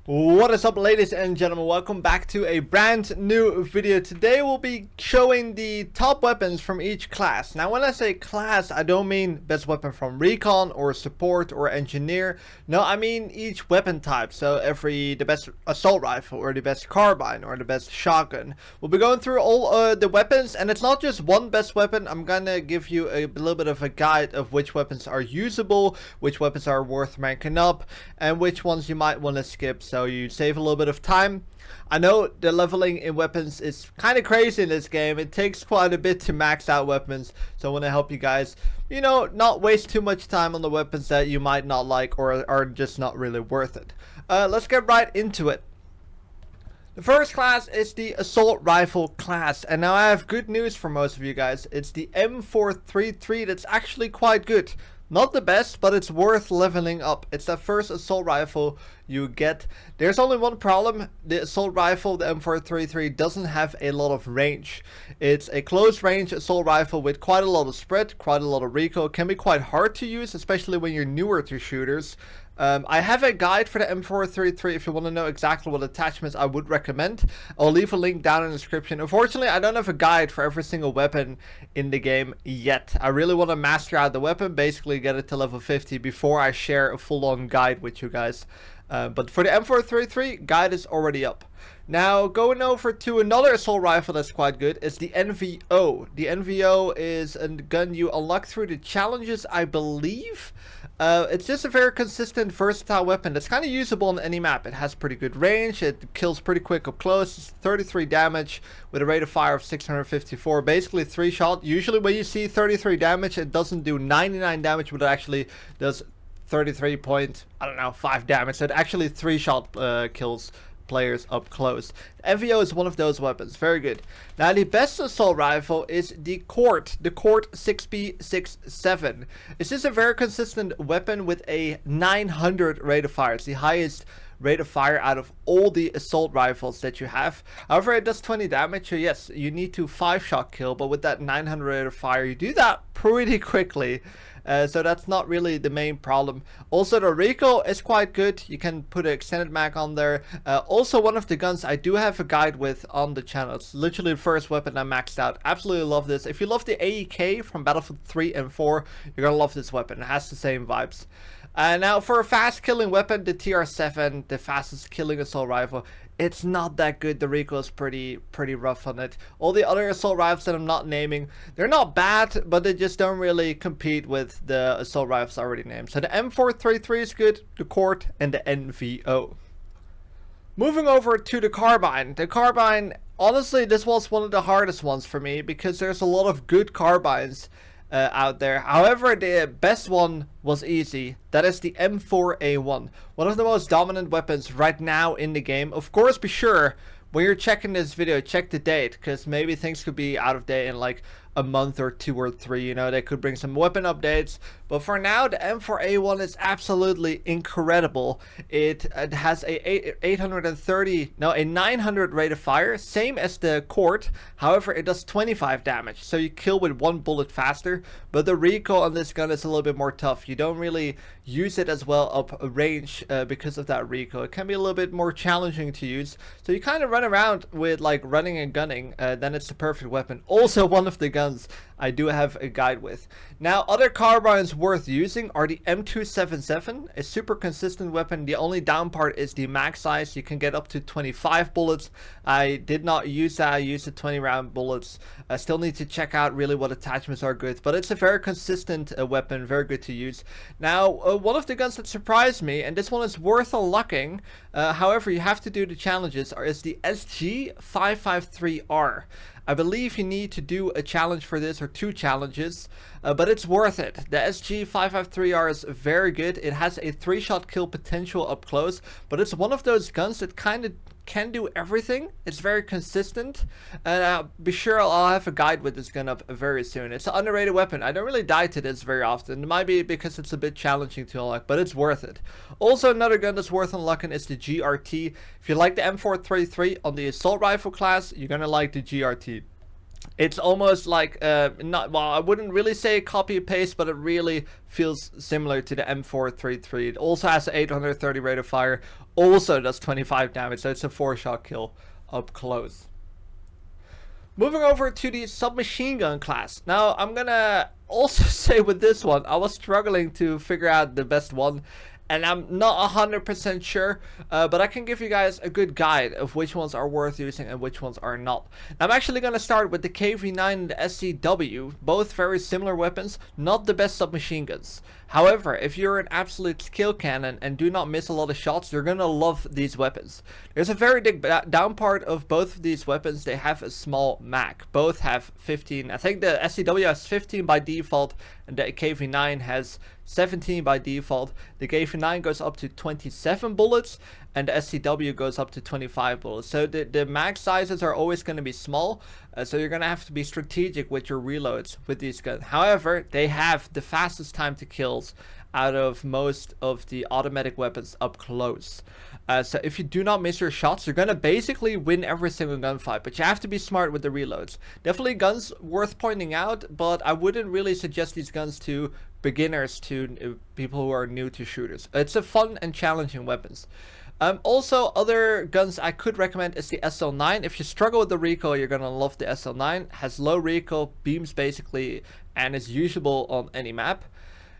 What is up, ladies and gentlemen? Welcome back to a brand new video. Today we'll be showing the top weapons from each class. Now when I say class, I don't mean best weapon from recon or support or engineer. No, I mean each weapon type. So the best assault rifle or the best carbine or the best shotgun. We'll be going through all the weapons, and it's not just one best weapon. I'm gonna give you a little bit of a guide of which weapons are usable, which weapons are worth ranking up, and which ones you might want to skip, so you save a little bit of time. I know the leveling in weapons is kind of crazy in this game. It takes quite a bit to max out weapons, so I want to help you guys, not waste too much time on the weapons that you might not like or are just not really worth it. Let's get right into it. The first class is the assault rifle class, and now I have good news for most of you guys. It's the M433 that's actually quite good. Not the best, but it's worth leveling up. It's the first assault rifle you get. There's only one problem. The assault rifle, the M433, doesn't have a lot of range. It's a close range assault rifle with quite a lot of spread, quite a lot of recoil. It can be quite hard to use, especially when you're newer to shooters. I have a guide for the M433 if you want to know exactly what attachments I would recommend. I'll leave a link down in the description. Unfortunately, I don't have a guide for every single weapon in the game yet. I really want to master out the weapon, basically get it to level 50 before I share a full-on guide with you guys. But for the M433, guide is already up. Now, going over to another assault rifle that's quite good is the NVO. The NVO is a gun you unlock through the challenges, I believe. It's just a very consistent, versatile weapon that's kind of usable on any map. It has pretty good range, it kills pretty quick up close, it's 33 damage with a rate of fire of 654, basically 3 shot. Usually when you see 33 damage, it doesn't do 99 damage, but it actually does 33.5 damage. It actually 3 shot kills players up close. MVO is one of those weapons. Very good. Now the best assault rifle is the Court 6B67. This is a very consistent weapon with a 900 rate of fire. It's the highest rate of fire out of all the assault rifles that you have. However, it does 20 damage, so yes, you need to 5-shot kill, but with that 900 rate of fire, you do that pretty quickly. So that's not really the main problem. Also, the recoil is quite good. You can put an extended mag on there. Also, one of the guns I do have a guide with on the channel. It's literally the first weapon I maxed out. Absolutely love this. If you love the AEK from Battlefield 3 and 4, you're gonna love this weapon. It has the same vibes. Now for a fast killing weapon, the TR7, the fastest killing assault rifle, it's not that good. The recoil is pretty rough on it. All the other assault rifles that I'm not naming, they're not bad, but they just don't really compete with the assault rifles already named. So the M433 is good, the Court, and the NVO. Moving over to the Carbine. The Carbine, honestly, this was one of the hardest ones for me because there's a lot of good Carbines out there. However, the best one was easy. That is the M4A1, one of the most dominant weapons right now in the game. Of course, be sure when you're checking this video, check the date, because maybe things could be out of date in like a month or 2 or 3. They could bring some weapon updates, but for now the M4A1 is absolutely incredible. It has a 900 rate of fire, same as the Court. However, it does 25 damage, so you kill with 1 bullet faster, but the recoil on this gun is a little bit more tough. You don't really use it as well up range because of that recoil. It can be a little bit more challenging to use, so you kind of run around with like running and gunning. Then it's the perfect weapon. Also, one of the guns I do have a guide with. Now, other carbines worth using are the M277, a super consistent weapon. The only down part is the mag size. You can get up to 25 bullets. I did not use that. I used the 20 round bullets. I still need to check out really what attachments are good, but it's a very consistent weapon, very good to use. Now, one of the guns that surprised me, and this one is worth unlocking, however you have to do the challenges, is the SG553R. I believe you need to do a challenge for this, or 2 challenges, but it's worth it. The SG553R is very good. It has a 3-shot kill potential up close, but it's one of those guns that kind of can do everything. It's very consistent, and be sure I'll have a guide with this gun up very soon. It's an underrated weapon. I don't really die to this very often. It might be because it's a bit challenging to unlock, but it's worth it. Also, another gun that's worth unlocking is the GRT. If you like the M433 on the assault rifle class, you're gonna like the GRT. It's almost like not, well, I wouldn't really say copy paste, but it really feels similar to the M433. It also has an 830 rate of fire, also does 25 damage, so it's a 4-shot kill up close. Moving over to the submachine gun class. Now, I'm gonna also say with this one, I was struggling to figure out the best one, and I'm not 100% sure, but I can give you guys a good guide of which ones are worth using and which ones are not. I'm actually going to start with the KV9 and the SCW, both very similar weapons, not the best submachine guns. However, if you're an absolute skill cannon and do not miss a lot of shots, you're going to love these weapons. There's a very big down part of both of these weapons. They have a small mag. Both have 15. I think the SCW has 15 by default and the KV9 has 17 by default. The KV9 goes up to 27 bullets and the SCW goes up to 25 bullets. So the mag sizes are always going to be small, so you're going to have to be strategic with your reloads with these guns. However, they have the fastest time to kills out of most of the automatic weapons up close. So if you do not miss your shots, you're going to basically win every single gunfight, but you have to be smart with the reloads. Definitely guns worth pointing out, but I wouldn't really suggest these guns to beginners, to people who are new to shooters. It's a fun and challenging weapons. Also, other guns I could recommend is the SL9. If you struggle with the recoil, you're gonna love the SL9. Has low recoil, beams basically, and is usable on any map.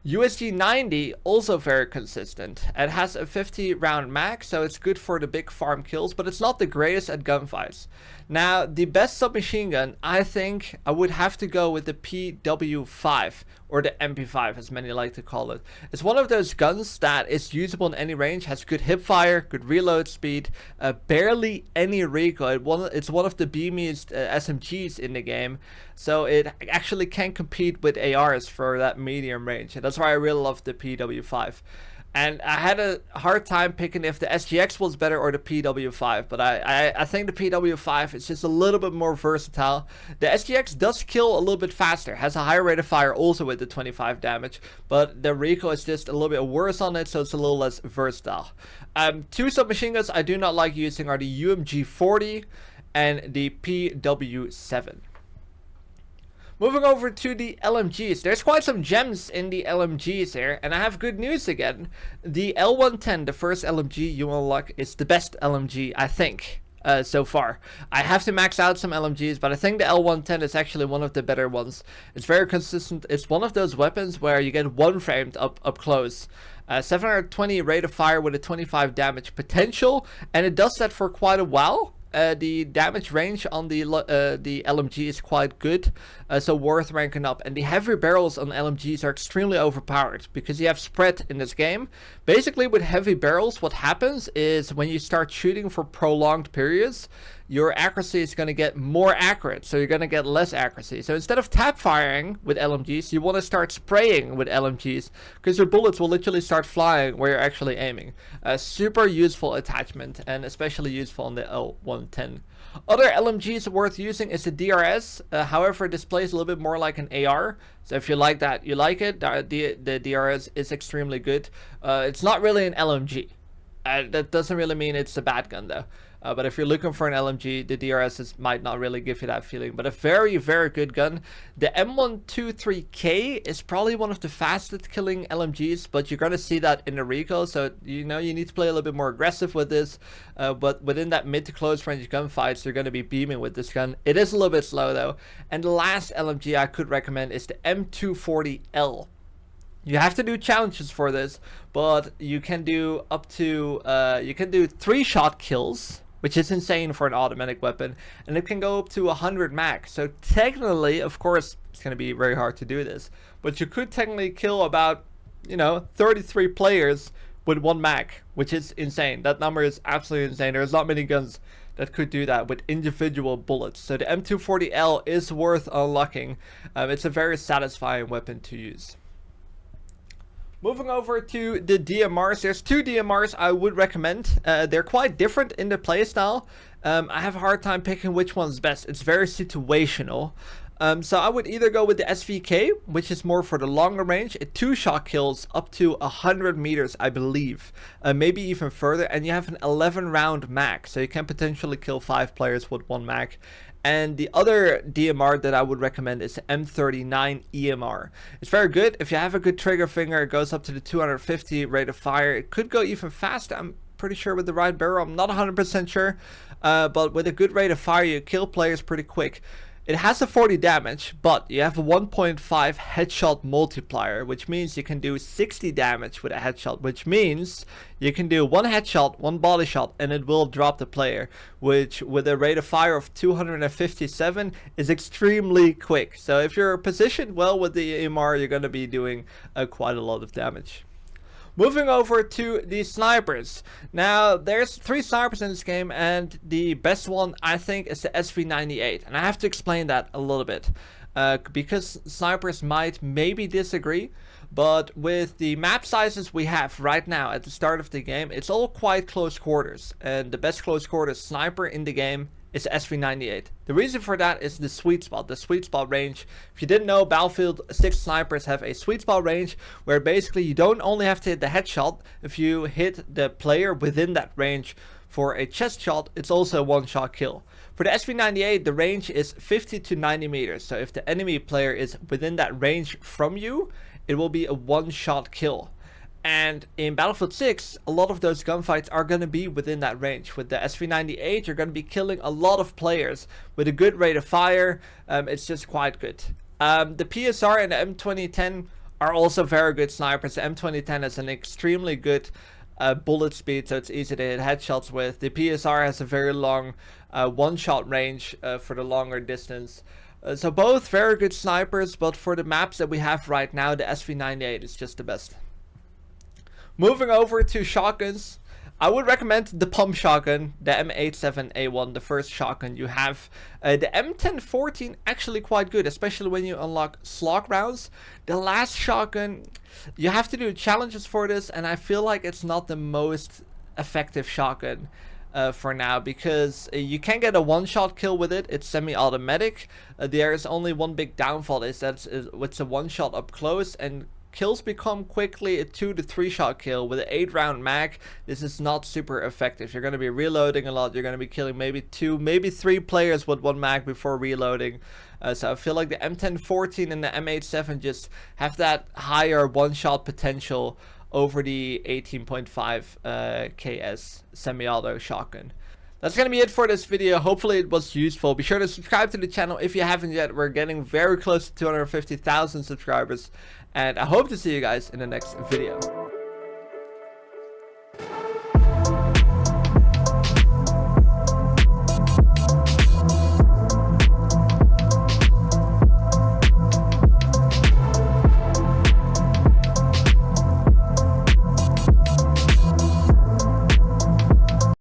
USG 90, also very consistent. It has a 50 round mag, so it's good for the big farm kills, but it's not the greatest at gunfights. Now, the best submachine gun, I think I would have to go with the PW5, or the MP5 as many like to call it. It's one of those guns that is usable in any range, has good hip fire, good reload speed, barely any recoil. It's one of the beamiest SMGs in the game, so it actually can compete with ARs for that medium range. And that's why I really love the PW5. And I had a hard time picking if the SGX was better or the PW5, but I think the PW5 is just a little bit more versatile. The SGX does kill a little bit faster, has a higher rate of fire also with the 25 damage, but the recoil is just a little bit worse on it, so it's a little less versatile. Two submachine guns I do not like using are the UMG 40 and the PW7. Moving over to the LMGs, there's quite some gems in the LMGs here, and I have good news again. The L110, the first LMG you unlock, is the best LMG, I think, so far. I have to max out some LMGs, but I think the L110 is actually one of the better ones. It's very consistent. It's one of those weapons where you get one framed up close. 720 rate of fire with a 25 damage potential, and it does that for quite a while. The damage range on the LMG is quite good, so worth ranking up. And the heavy barrels on LMGs are extremely overpowered because you have spread in this game. Basically, with heavy barrels, what happens is when you start shooting for prolonged periods, your accuracy is going to get more accurate, so you're going to get less accuracy. So instead of tap firing with LMGs, you want to start spraying with LMGs because your bullets will literally start flying where you're actually aiming. A super useful attachment, and especially useful on the L110. Other LMGs worth using is the DRS. However, this plays a little bit more like an AR. So if you like that, you like it. The DRS is extremely good. It's not really an LMG. That doesn't really mean it's a bad gun though. But if you're looking for an LMG, the DRS might not really give you that feeling. But a very, very good gun. The M123K is probably one of the fastest killing LMGs, but you're going to see that in the recoil. So, you know, you need to play a little bit more aggressive with this. But within that mid to close range gunfights, you're going to be beaming with this gun. It is a little bit slow though. And the last LMG I could recommend is the M240L. You have to do challenges for this, but you can do up to, you can do 3-shot kills, which is insane for an automatic weapon, and it can go up to 100 max. So technically, of course, it's going to be very hard to do this, but you could technically kill about, you know, 33 players with 1 mag, which is insane. That number is absolutely insane. There's not many guns that could do that with individual bullets. So the M240L is worth unlocking. It's a very satisfying weapon to use. Moving over to the DMRs, there's 2 DMRs I would recommend. They're quite different in the playstyle. I have a hard time picking which one's best. It's very situational. So I would either go with the SVK, which is more for the longer range. It 2-shot kills up to 100 meters, I believe, maybe even further. And you have an 11-round mag, so you can potentially kill 5 players with 1 mag. And the other DMR that I would recommend is the M39 EMR. It's very good. If you have a good trigger finger, it goes up to the 250 rate of fire. It could go even faster. I'm pretty sure with the right barrel. I'm not 100% sure. But with a good rate of fire, you kill players pretty quick. It has a 40 damage, but you have a 1.5 headshot multiplier, which means you can do 60 damage with a headshot, which means you can do 1 headshot, 1 body shot, and it will drop the player, which with a rate of fire of 257 is extremely quick. So if you're positioned well with the EMR, you're going to be doing quite a lot of damage. Moving over to the snipers. Now, there's 3 snipers in this game, and the best one, I think, is the SV98. And I have to explain that a little bit, because snipers might maybe disagree. But with the map sizes we have right now at the start of the game, it's all quite close quarters. And the best close quarters sniper in the game is SV98. The reason for that is the sweet spot range. If you didn't know, Battlefield 6 snipers have a sweet spot range where basically you don't only have to hit the headshot. If you hit the player within that range for a chest shot, it's also a 1-shot kill. For the SV98, the range is 50 to 90 meters. So if the enemy player is within that range from you, it will be a 1-shot kill. And in Battlefield 6, a lot of those gunfights are going to be within that range. With the SV98, you're going to be killing a lot of players with a good rate of fire. It's just quite good. The PSR and the M2010 are also very good snipers. The M2010 has an extremely good bullet speed, so it's easy to hit headshots with. The PSR has a very long 1-shot range for the longer distance. So both very good snipers, but for the maps that we have right now, the SV98 is just the best. Moving over to shotguns, I would recommend the pump shotgun, the M87A1, the first shotgun you have. The M1014 actually quite good, especially when you unlock slug rounds. The last shotgun, you have to do challenges for this, and I feel like it's not the most effective shotgun for now, because you can get a 1-shot kill with it. It's semi-automatic. There is only one big downfall, is that it's a 1-shot up close, and kills become quickly a 2 to 3-shot kill. With an 8-round mag, this is not super effective. You're going to be reloading a lot. You're going to be killing maybe 2, maybe 3 players with 1 mag before reloading. So I feel like the M1014 and the M87 just have that higher 1-shot potential over the 18.5 KS semi-auto shotgun. That's going to be it for this video. Hopefully it was useful. Be sure to subscribe to the channel if you haven't yet. We're getting very close to 250,000 subscribers. And I hope to see you guys in the next video.